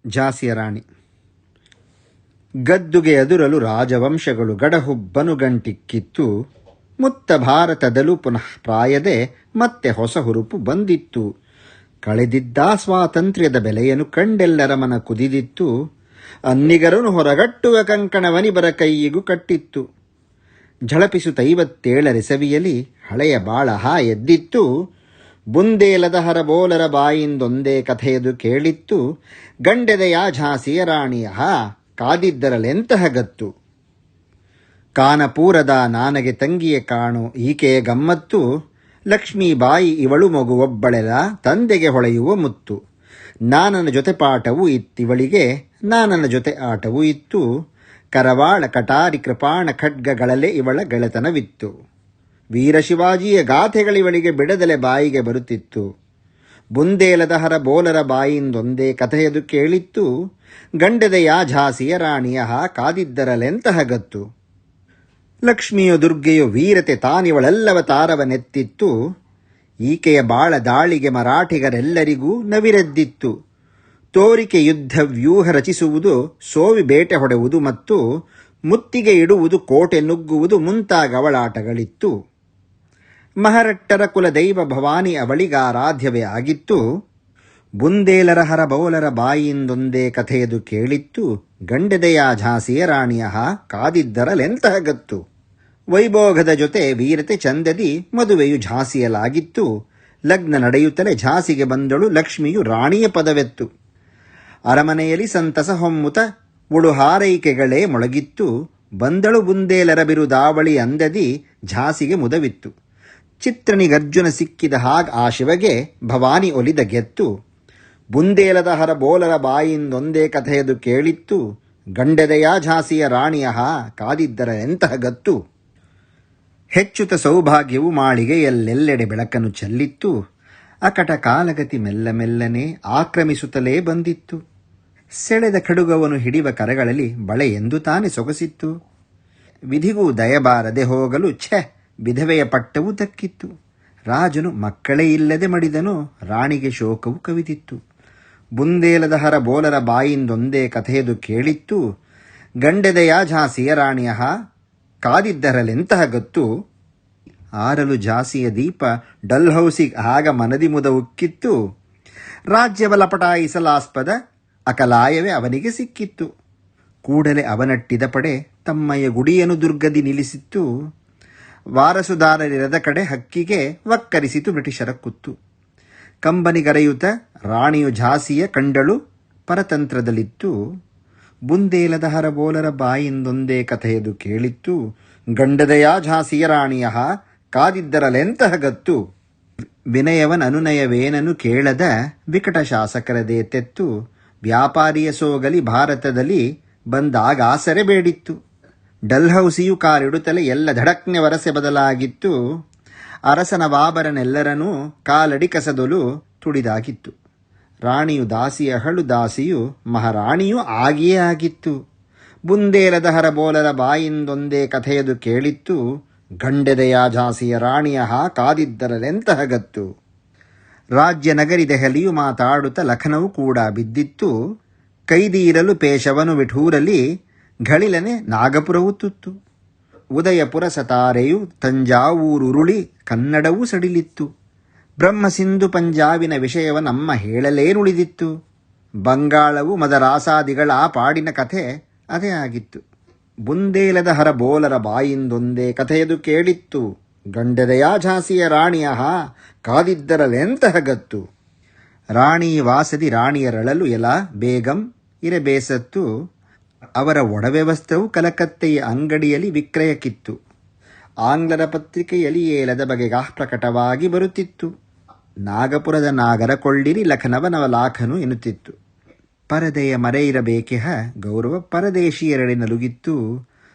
ಝಾಸಿಯ ರಾಣಿ. ಗದ್ದುಗೆ ಎದುರಲು ರಾಜವಂಶಗಳು ಗಡಹುಬ್ಬನು ಗಂಟಿಕ್ಕಿತ್ತು. ಮುತ್ತ ಭಾರತದಲ್ಲೂ ಪುನಃ ಪ್ರಾಯದೆ ಮತ್ತೆ ಹೊಸ ಹುರುಪು ಬಂದಿತ್ತು. ಕಳೆದಿದ್ದ ಸ್ವಾತಂತ್ರ್ಯದ ಬೆಲೆಯನ್ನು ಕಂಡೆಲ್ಲರ ಮನ ಕುದಿದಿತ್ತು. ಅನ್ನಿಗರನು ಹೊರಗಟ್ಟುವ ಕಂಕಣವನಿಬರ ಕೈಯಿಗೂ ಕಟ್ಟಿತ್ತು. ಝಳಪಿಸುತ್ತ 57 ಹಳೆಯ ಬಾಳ ಎದ್ದಿತ್ತು. ಬುಂದೇಲದ ಹರಬೋಲರ ಬಾಯಿಂದೊಂದೇ ಕಥೆಯದು ಕೇಳಿತ್ತು. ಗಂಡೆದೆಯ ಝಾಸಿಯ ರಾಣಿಯ ಕಾದಿದ್ದರಲೆಂತಹ ಗತ್ತು. ಕಾನಪೂರದ ನಾನಗೆ ತಂಗಿಯ ಕಾಣು ಈಕೆಯ ಗಮ್ಮತ್ತು. ಲಕ್ಷ್ಮೀಬಾಯಿ ಇವಳು ಮಗುವೊಬ್ಬಳೆಲ ತಂದೆಗೆ ಹೊಳೆಯುವ ಮುತ್ತು. ನಾನನ ಜೊತೆ ಪಾಠವೂ ಇತ್ತಿವಳಿಗೆ, ನಾನನ ಜೊತೆ ಆಟವೂ ಇತ್ತು. ಕರವಾಳ ಕಟಾರಿ ಕೃಪಾಣ ಖಡ್ಗಗಳಲ್ಲೇ ಇವಳ ಗೆಳೆತನವಿತ್ತು. ವೀರಶಿವಾಜಿಯ ಗಾಥೆಗಳಿವಳಿಗೆ ಬಿಡದಲೆ ಬಾಯಿಗೆ ಬರುತ್ತಿತ್ತು. ಬುಂದೇಲದ ಹರಬೋಲರ ಬಾಯಿಂದೊಂದೇ ಕಥೆಯದು ಕೇಳಿತ್ತು. ಗಂಡೆದೆಯ ಝಾಸಿಯ ರಾಣಿಯ ಕಾದಿದ್ದರಲೆಂತಹ ಗತ್ತು. ಲಕ್ಷ್ಮಿಯು ದುರ್ಗೆಯು ವೀರತೆ ತಾನಿವಳೆಲ್ಲವ ತಾರವನೆತ್ತಿತ್ತು. ಈಕೆಯ ಬಾಳ ದಾಳಿಗೆ ಮರಾಠಿಗರೆಲ್ಲರಿಗೂ ನವಿರೆದ್ದಿತ್ತು. ತೋರಿಕೆ ಯುದ್ಧ ವ್ಯೂಹ ರಚಿಸುವುದು, ಸೋವಿ ಬೇಟೆ ಹೊಡೆಯುವುದು ಮತ್ತು ಮುತ್ತಿಗೆ ಇಡುವುದು, ಕೋಟೆ ನುಗ್ಗುವುದು ಮುಂತಾಗವಳಾಟಗಳಿತ್ತು. ಮಹರಟ್ಟರ ಕುಲದೈವ ಭವಾನಿ ಅವಳಿಗಾರಾಧ್ಯವೇ ಆಗಿತ್ತು. ಬುಂದೇಲರ ಹರಬೌಲರ ಬಾಯಿಂದೊಂದೇ ಕಥೆಯದು ಕೇಳಿತ್ತು. ಗಂಡೆದೆಯ ಝಾಸಿಯ ರಾಣಿಯ ಕಾದಿದ್ದರಲೆಂತಹ ಗತ್ತು. ವೈಭೋಗದ ಜೊತೆ ವೀರತೆ ಚಂದದಿ ಮದುವೆಯು ಝಾಸಿಯಲಾಗಿತ್ತು. ಲಗ್ನ ನಡೆಯುತ್ತಲೇ ಝಾಸಿಗೆ ಬಂದಳು ಲಕ್ಷ್ಮಿಯು ರಾಣಿಯ ಪದವೆತ್ತು. ಅರಮನೆಯಲ್ಲಿ ಸಂತಸ ಹೊಮ್ಮುತ ಉಡುಹಾರೈಕೆಗಳೇ ಮೊಳಗಿತ್ತು. ಬಂದಳು ಬುಂದೇಲರ ಬಿರುದಾವಳಿ ಅಂದದಿ ಝಾಸಿಗೆ ಮುದವಿತ್ತು. ಚಿತ್ರನಿಗರ್ಜುನ ಸಿಕ್ಕಿದ ಆ ಶಿವಗೆ ಭವಾನಿ ಒಲಿದ ಗೆತ್ತು. ಬುಂದೇಲದ ಹರಬೋಲರ ಬಾಯಿಂದೊಂದೇ ಕಥೆಯದು ಕೇಳಿತ್ತು. ಗಂಡೆದೆಯ ಝಾಸಿಯ ರಾಣಿಯ ಕಾದಿದ್ದರ ಎಂತಹ ಗತ್ತು. ಹೆಚ್ಚುತ ಸೌಭಾಗ್ಯವು ಮಾಳಿಗೆಯಲ್ಲೆಲ್ಲೆಡೆ ಬೆಳಕನ್ನು ಚೆಲ್ಲಿತ್ತು. ಅಕಟ ಕಾಲಗತಿ ಮೆಲ್ಲ ಮೆಲ್ಲನೆ ಆಕ್ರಮಿಸುತ್ತಲೇ ಬಂದಿತ್ತು. ಸೆಳೆದ ಕಡುಗವನು ಹಿಡಿವ ಕರಗಳಲ್ಲಿ ಬಳೆ ಎಂದು ತಾನೆ ಸೊಗಸಿತ್ತು. ವಿಧಿಗೂ ದಯಬಾರದೆ ಹೋಗಲು ವಿಧವೆಯ ಪಟ್ಟವೂ ದಕ್ಕಿತ್ತು. ರಾಜನು ಮಕ್ಕಳೇ ಇಲ್ಲದೆ ಮಡಿದನು, ರಾಣಿಗೆ ಶೋಕವು ಕವಿದಿತ್ತು. ಬುಂದೇಲದ ಹರಬೋಲರ ಬಾಯಿಂದೊಂದೇ ಕಥೆಯದು ಕೇಳಿತ್ತು. ಗಂಡೆದೆಯ ಝಾಸಿಯ ರಾಣಿಯ ಕಾದಿದ್ದರಲೆಂತಹ ಗತ್ತು. ಆರಲು ಝಾಸಿಯ ದೀಪ ಡಲ್ಹೌಸಿಗೆ ಆಗ ಮನದಿ ಮುದ ಉಕ್ಕಿತ್ತು. ರಾಜ್ಯವ ಲಪಟಾಯಿಸಲಾಸ್ಪದ ಅಕಲಾಯವೇ ಅವನಿಗೆ ಸಿಕ್ಕಿತ್ತು. ಕೂಡಲೇ ಅವನಟ್ಟಿದ ಪಡೆ ತಮ್ಮಯ್ಯ ಗುಡಿಯನ್ನು ದುರ್ಗದಿ ನಿಲ್ಲಿಸಿತ್ತು. ವಾರಸುದಾರರಿರದ ಕಡೆ ಹಕ್ಕಿಗೆ ವಕ್ಕರಿಸಿತು ಬ್ರಿಟಿಷರ ಕುತ್ತು. ಕಂಬನಿಗರೆಯುತ ರಾಣಿಯು ಝಾಸಿಯ ಕಂಡಳು ಪರತಂತ್ರದಲ್ಲಿತ್ತು. ಬುಂದೇಲದ ಹರಬೋಲರ ಬಾಯಿಂದೊಂದೇ ಕಥೆಯದು ಕೇಳಿತ್ತು. ಗಂಡದೆಯ ಝಾಸಿಯ ರಾಣಿಯ ಕಾದಿದ್ದರಲೆಂತಹ ಗತ್ತು. ವಿನಯವನ ಅನುನಯವೇನನು ಕೇಳದ ವಿಕಟ ಶಾಸಕರದೇ ತೆತ್ತು. ವ್ಯಾಪಾರಿಯ ಸೋಗಲಿ ಭಾರತದಲ್ಲಿ ಬಂದಾಗ ಆಸರೆ ಬೇಡಿತ್ತು. ಡಲ್ಹೌಸಿಯು ಕಾರಿಡುತ್ತಲೇ ಎಲ್ಲ ಧಡಕ್ನೆ ವರಸೆ ಬದಲಾಗಿತ್ತು. ಅರಸನ ಬಾಬರನೆಲ್ಲರನ್ನೂ ಕಾಲಡಿ ಕಸದೊಲು ತುಡಿದಾಗಿತ್ತು. ರಾಣಿಯು ದಾಸಿಯ ಹಳು ದಾಸಿಯು ಮಹಾರಾಣಿಯೂ ಆಗಿಯೇ ಆಗಿತ್ತು. ಬುಂದೇಲದ ಹರಬೋಲರ ಬಾಯಿಂದೊಂದೇ ಕಥೆಯದು ಕೇಳಿತ್ತು. ಗಂಡೆದೆಯ ಝಾಸಿಯ ರಾಣಿಯ ಕಾದಿದ್ದರಲೆಂತಹ ಗತ್ತು. ರಾಜ್ಯ ನಗರಿ ದೆಹಲಿಯು ಮಾತಾಡುತ್ತ ಲಖನವು ಕೂಡ ಬಿದ್ದಿತ್ತು. ಕೈದೀರಲು ಪೇಶವನು ವಿಠೂರಲಿ ಘಳಿಲನೆ ನಾಗಪುರವು ತುತ್ತು. ಉದಯಪುರ ಸತಾರೆಯು ತಂಜಾವೂರುರುಳಿ ಕನ್ನಡವೂ ಸಡಿಲಿತ್ತು. ಬ್ರಹ್ಮಸಿಂಧು ಪಂಜಾಬಿನ ವಿಷಯವ ನಮ್ಮ ಹೇಳಲೇನುಳಿದಿತ್ತು. ಬಂಗಾಳವು ಮದರಾಸಾದಿಗಳ ಪಾಡಿನ ಕಥೆ ಅದೇ ಆಗಿತ್ತು. ಬುಂದೇಲದ ಹರಬೋಲರ ಬಾಯಿಂದೊಂದೇ ಕಥೆಯದು ಕೇಳಿತ್ತು. ಗಂಡೆದೆಯ ಝಾಸಿಯ ರಾಣಿಯ ಕಾದಿದ್ದರಲೆಂತಹ ಗತ್ತು. ರಾಣಿ ವಾಸದಿ ರಾಣಿಯರಳಲು ಎಲ ಬೇಗಂ ಇರಬೇಸತ್ತು. ಅವರ ಒಡವೆ ವಸ್ತ್ರವು ಕಲಕತ್ತೆಯ ಅಂಗಡಿಯಲ್ಲಿ ವಿಕ್ರಯಕ್ಕಿತ್ತು. ಆಂಗ್ಲರ ಪತ್ರಿಕೆಯಲ್ಲಿ ಏಲದ ಬಗೆಗಾ ಪ್ರಕಟವಾಗಿ ಬರುತ್ತಿತ್ತು. ನಾಗಪುರದ ನಾಗರ ಕೊಳ್ಳಿರಿ ಲಖನವನವ ಲಾಖನು ಎನ್ನುತ್ತಿತ್ತು. ಪರದೆಯ ಮರೆಯಿರಬೇಕೆಹ ಗೌರವ ಪರದೇಶಿಯರೆಡೆ ನಲುಗಿತ್ತು.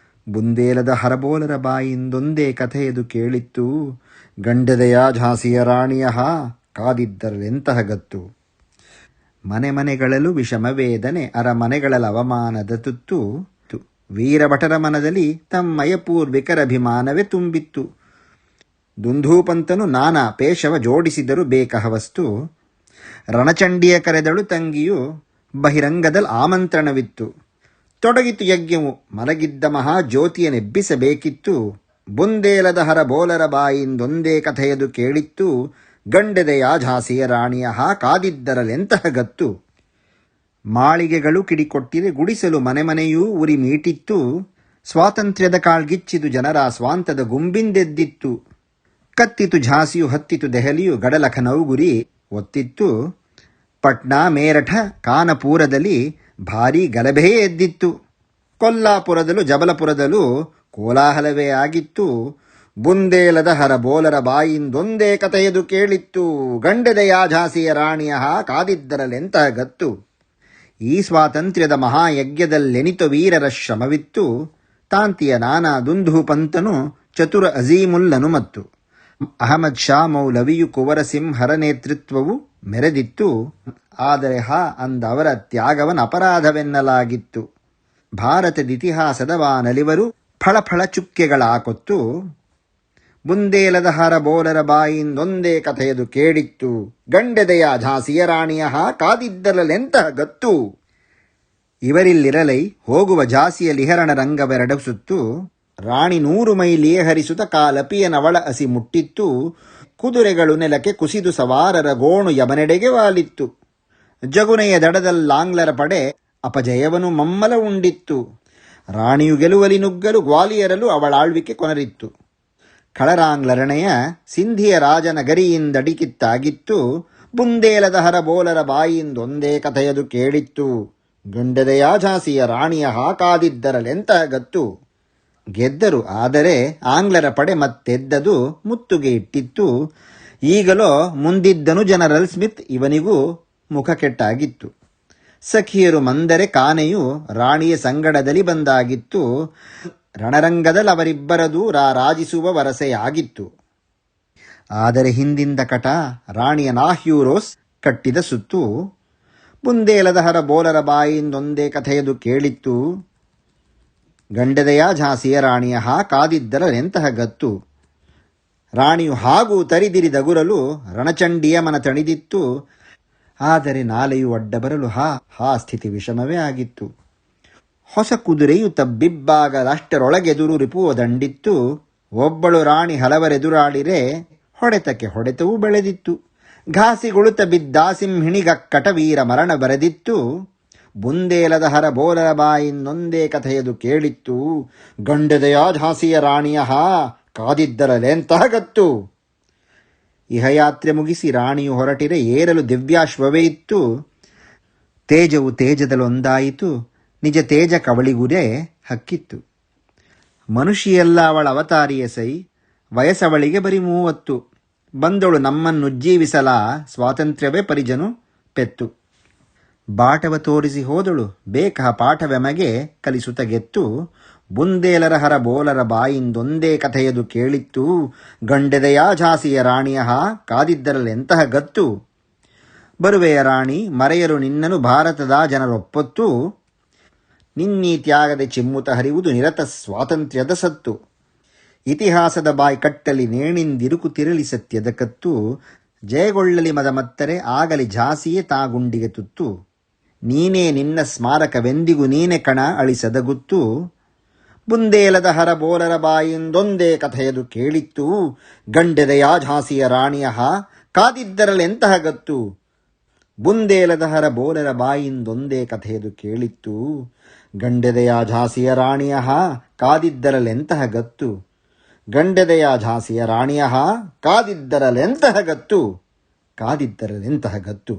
ಬುಂದೇಲದ ಹರಬೋಲರ ಬಾಯಿಂದೊಂದೇ ಕಥೆಯದು ಕೇಳಿತ್ತು. ಗಂಡೆದೆಯ ಝಾಸಿಯ ರಾಣಿಯ ಕಾದಿದ್ದರಲೆಂತಹ ಗತ್ತು. ಮನೆ ಮನೆಗಳಲ್ಲೂ ವಿಷಮ ವೇದನೆ, ಅರಮನೆಗಳಲ್ಲಿ ಅವಮಾನದ ತುತ್ತು. ವೀರಭಟರ ಮನದಲ್ಲಿ ತಮ್ಮಯ ಪೂರ್ವಿಕರ ಅಭಿಮಾನವೇ ತುಂಬಿತ್ತು. ದುಂಧೂಪಂತನು ನಾನಾ ಪೇಶವ ಜೋಡಿಸಿದರು ಬೇಕಹವಸ್ತು. ರಣಚಂಡಿಯ ಕರೆದಳು ತಂಗಿಯು ಬಹಿರಂಗದಲ್ಲಿ ಆಮಂತ್ರಣವಿತ್ತು. ತೊಡಗಿತು ಯಜ್ಞವು, ಮಲಗಿದ್ದ ಮಹಾಜ್ಯೋತಿಯನೆಬ್ಬಿಸಬೇಕಿತ್ತು. ಬುಂದೇಲದ ಹರ ಬೋಲರ ಬಾಯಿಂದೊಂದೇ ಕಥೆಯದು ಕೇಳಿತ್ತು. ಗಂಡೆದೆಯ ಝಾಸಿಯ ರಾಣಿಯ ಕಾದಿದ್ದರಲೆಂತಹ ಗತ್ತು. ಮಾಳಿಗೆಗಳು ಕಿಡಿಕೊಟ್ಟಿರೆ ಗುಡಿಸಲು ಮನೆ ಮನೆಯೂ ಉರಿ ಮೀಟಿತ್ತು. ಸ್ವಾತಂತ್ರ್ಯದ ಕಾಳ್ಗಿಚ್ಚಿದು ಜನರ ಸ್ವಾಂತದ ಗುಂಬಿಂದೆದ್ದಿತ್ತು. ಕತ್ತಿತು ಝಾಸಿಯು, ಹತ್ತಿತು ದೆಹಲಿಯು, ಗಡಲಖನೌ ಗುರಿ ಒತ್ತಿತ್ತು. ಪಟ್ನಾ, ಮೇರಠ, ಕಾನಪೂರದಲ್ಲಿ ಭಾರೀ ಗಲಭೆಯೇ ಎದ್ದಿತ್ತು. ಕೊಲ್ಲಾಪುರದಲ್ಲೂ ಜಬಲಪುರದಲ್ಲೂ ಕೋಲಾಹಲವೇ ಆಗಿತ್ತು. ಬುಂದೇಲದ ಹರ ಬೋಲರ ಬಾಯಿಂದೊಂದೇ ಕಥೆಯದು ಕೇಳಿತ್ತು. ಗಂಡೆದೆಯ ಝಾಸಿಯ ರಾಣಿಯ ಕಾದಿದ್ದರಲೆಂತಹ ಗತ್ತು. ಈ ಸ್ವಾತಂತ್ರ್ಯದ ಮಹಾಯಜ್ಞದಲ್ಲೆನಿತ ವೀರರ ಶ್ರಮವಿತ್ತು. ತಾಂತಿಯ ನಾನಾ ದುಂದು ಪಂತನು, ಚತುರ ಅಜೀಮುಲ್ಲನು ಮತ್ತು ಅಹಮದ್ ಶಾ ಮೌಲವಿಯು ಕುವರಸಿಂಹರ ನೇತೃತ್ವವು ಮೆರೆದಿತ್ತು. ಆದರೆ ಅಂದವರ ತ್ಯಾಗವನ ಅಪರಾಧವೆನ್ನಲಾಗಿತ್ತು. ಭಾರತದಿತಿಹಾಸದ ವಾನಲಿವರು ಫಳಫಳ ಚುಕ್ಕೆಗಳಾಕೊತ್ತು. ಬುಂದೇಲದ ಹರ ಬೋಲರ ಬಾಯಿಂದೊಂದೇ ಕಥೆಯದು ಕೇಳಿತ್ತು. ಗಂಡೆದೆಯ ಝಾಸಿಯ ರಾಣಿಯ ಕಾದಿದ್ದರಲೆಂತಹ ಗತ್ತು. ಇವರಿಲ್ಲಿರಲೈ ಹೋಗುವ ಝಾಸಿಯ ಲಿಹರಣ ರಂಗವೆರಡು ಸುತ್ತು. ರಾಣಿ 100 ಮೈಲಿಯೇ ಹರಿಸುತ್ತ ಕಾಲಪಿಯನವಳ ಅಸಿ ಮುಟ್ಟಿತ್ತು. ಕುದುರೆಗಳು ನೆಲಕ್ಕೆ ಕುಸಿದು ಸವಾರರ ಗೋಣು ಯಮನೆಡೆಗೆ ವಾಲಿತ್ತು. ಜಗುನೆಯ ದಡದಲ್ಲಾಂಗ್ಲರ ಪಡೆ ಅಪಜಯವನು ಮಮ್ಮಲ ಉಂಡಿತ್ತು. ರಾಣಿಯು ಗೆಲುವಲಿ ನುಗ್ಗಲು ಗ್ವಾಲಿಯರಲು ಅವಳಾಳ್ವಿಕೆ ಕೊನರಿತ್ತು. ಖಳರಾಂಗ್ಲರಣೆಯ ಸಿಂಧಿಯ ರಾಜನ ಗರಿಯಿಂದಡಿಕಿತ್ತಾಗಿತ್ತು. ಬುಂದೇಲದ ಹರ ಬೋಲರ ಬಾಯಿಂದೊಂದೇ ಕಥೆಯದು ಕೇಳಿತ್ತು. ಗಂಡೆದೆಯ ಝಾಸಿಯ ರಾಣಿಯ ಕಾದಿದ್ದರಲೆಂತಹ ಗತ್ತು. ಗೆದ್ದರು, ಆದರೆ ಆಂಗ್ಲರ ಪಡೆ ಮತ್ತೆದ್ದದು ಮುತ್ತುಗೆ ಇಟ್ಟಿತ್ತು. ಈಗಲೋ ಮುಂದಿದ್ದನು ಜನರಲ್ ಸ್ಮಿತ್, ಇವನಿಗೂ ಮುಖ ಕೆಟ್ಟಾಗಿತ್ತು. ಸಖಿಯರು ಮಂದರೆ ಕಾನೆಯು ರಾಣಿಯ ಸಂಗಡದಲ್ಲಿ ಬಂದಾಗಿತ್ತು. ರಣರಂಗದಲ್ಲಿ ಅವರಿಬ್ಬರದು ರಾರಾಜಿಸುವ ವರಸೆಯಾಗಿತ್ತು. ಆದರೆ ಹಿಂದಿಂದ ಕಟ ರಾಣಿಯ ನಾಹ್ಯೂರೋಸ್ ಕಟ್ಟಿದ ಸುತ್ತು. ಬುಂದೇಲದ ಹರ ಬೋಲರ ಬಾಯಿಂದೊಂದೇ ಕಥೆಯದು ಕೇಳಿತ್ತು. ಗಂಡೆದೆಯ ಝಾಸಿಯ ರಾಣಿಯ ಕಾದಿದ್ದರಲೆಂತಹ ಗತ್ತು. ರಾಣಿಯು ಹಾಗೂ ತರಿದಿರಿದಗುರಲು ರಣಚಂಡಿಯ ಮನ ತಣಿದಿತ್ತು. ಆದರೆ ನಾಲೆಯು ಅಡ್ಡ ಬರಲು ಸ್ಥಿತಿ ವಿಷಮವೇ ಆಗಿತ್ತು. ಹೊಸ ಕುದುರೆಯು ತಬ್ಬಿಬ್ಬಾಗಲಷ್ಟರೊಳಗೆದುರು ರಿಪುವ ದಂಡಿತ್ತು. ಒಬ್ಬಳು ರಾಣಿ ಹಲವರೆದುರಾಡಿರೆ ಹೊಡೆತಕ್ಕೆ ಹೊಡೆತವೂ ಬೆಳೆದಿತ್ತು. ಘಾಸಿಗುಳುತ ಬಿದ್ದಾಸಿಂಹಿಣಿಗಕ್ಕಟ ವೀರ ಮರಣ ಬರೆದಿತ್ತು. ಬುಂದೇಲದ ಹರ ಬೋಲರ ಬಾಯಿಂದೊಂದೇ ಕಥೆಯದು ಕೇಳಿತ್ತು. ಗಂಡೆದೆಯ ಝಾಸಿಯ ರಾಣಿಯ ಕಾದಿದ್ದರಲೆಂತಹ ಗತ್ತು. ಇಹಯಾತ್ರೆ ಮುಗಿಸಿ ರಾಣಿಯು ಹೊರಟಿರೆ ಏರಲು ದಿವ್ಯಾಶ್ವವೇ ಇತ್ತು. ತೇಜವು ತೇಜದಲ್ಲೊಂದಾಯಿತು, ನಿಜ ತೇಜ ಕವಳಿಗುರೆ ಹಕ್ಕಿತ್ತು. ಮನುಷ್ಯೆಲ್ಲ ಅವಳ ಅವತಾರಿಯ ಸೈ, ವಯಸ್ಸವಳಿಗೆ ಬರೀ 30. ಬಂದಳು ನಮ್ಮನ್ನುಜ್ಜೀವಿಸಲ, ಸ್ವಾತಂತ್ರ್ಯವೇ ಪರಿಜನು ಪೆತ್ತು. ಬಾಟವ ತೋರಿಸಿ ಹೋದಳು, ಬೇಕಹ ಪಾಠವೆಮಗೆ ಕಲಿಸುತ್ತ ಗೆತ್ತು. ಬುಂದೇಲರ ಹರ ಬೋಲರ ಬಾಯಿಂದೊಂದೇ ಕಥೆಯದು ಕೇಳಿತ್ತು. ಗಂಡೆದೆಯ ಝಾಸಿಯ ರಾಣಿಯ ಕಾದಿದ್ದರಲೆಂತಹ ಗತ್ತು. ಬರುವೆಯ ರಾಣಿ, ಮರೆಯರು ನಿನ್ನನು ಭಾರತದ ಜನರೊಪ್ಪೊತ್ತು. ನಿನ್ನೀ ತ್ಯಾಗದೆ ಚಿಮ್ಮುತ ಹರಿಯುವುದು ನಿರತ ಸ್ವಾತಂತ್ರ್ಯದ ಸತ್ತು. ಇತಿಹಾಸದ ಬಾಯಿ ಕಟ್ಟಲಿ ನೇಣಿಂದಿರುಕು ತಿರಲಿ ಸತ್ಯದ ಕತ್ತು. ಜಯಗೊಳ್ಳಲಿ ಮದ ಮತ್ತರೆ ಆಗಲಿ ಝಾಸಿಯೇ ತಾ ಗುಂಡಿಗೆ ತುತ್ತು. ನೀನೇ ನಿನ್ನ ಸ್ಮಾರಕವೆಂದಿಗೂ ನೀನೆ ಕಣ ಅಳಿಸದ ಗುತ್ತು. ಬುಂದೇಲದ ಹರ ಬೋಲರ ಬಾಯಿಂದೊಂದೇ ಕಥೆಯದು ಕೇಳಿತ್ತು. ಗಂಡೆದೆಯ ಝಾಸಿಯ ರಾಣಿಯ ಕಾದಿದ್ದರಲೆಂತಹ ಗತ್ತು. ಬುಂದೇಲದ ಹರ ಬೋಲರ ಬಾಯಿಂದೊಂದೇ ಕಥೆಯದು ಕೇಳಿತ್ತು. ಗಂಡೆದೆಯ ಝಾಸಿಯ ರಾಣಿಯ ಕಾದಿದ್ದರಲೆಂತಹ ಗತ್ತು. ಗಂಡೆದೆಯ ಝಾಸಿಯ ರಾಣಿಯ ಕಾದಿದ್ದರಲೆಂತಹ ಗತ್ತು. ಕಾದಿದ್ದರಲೆಂತಹ ಗತ್ತು.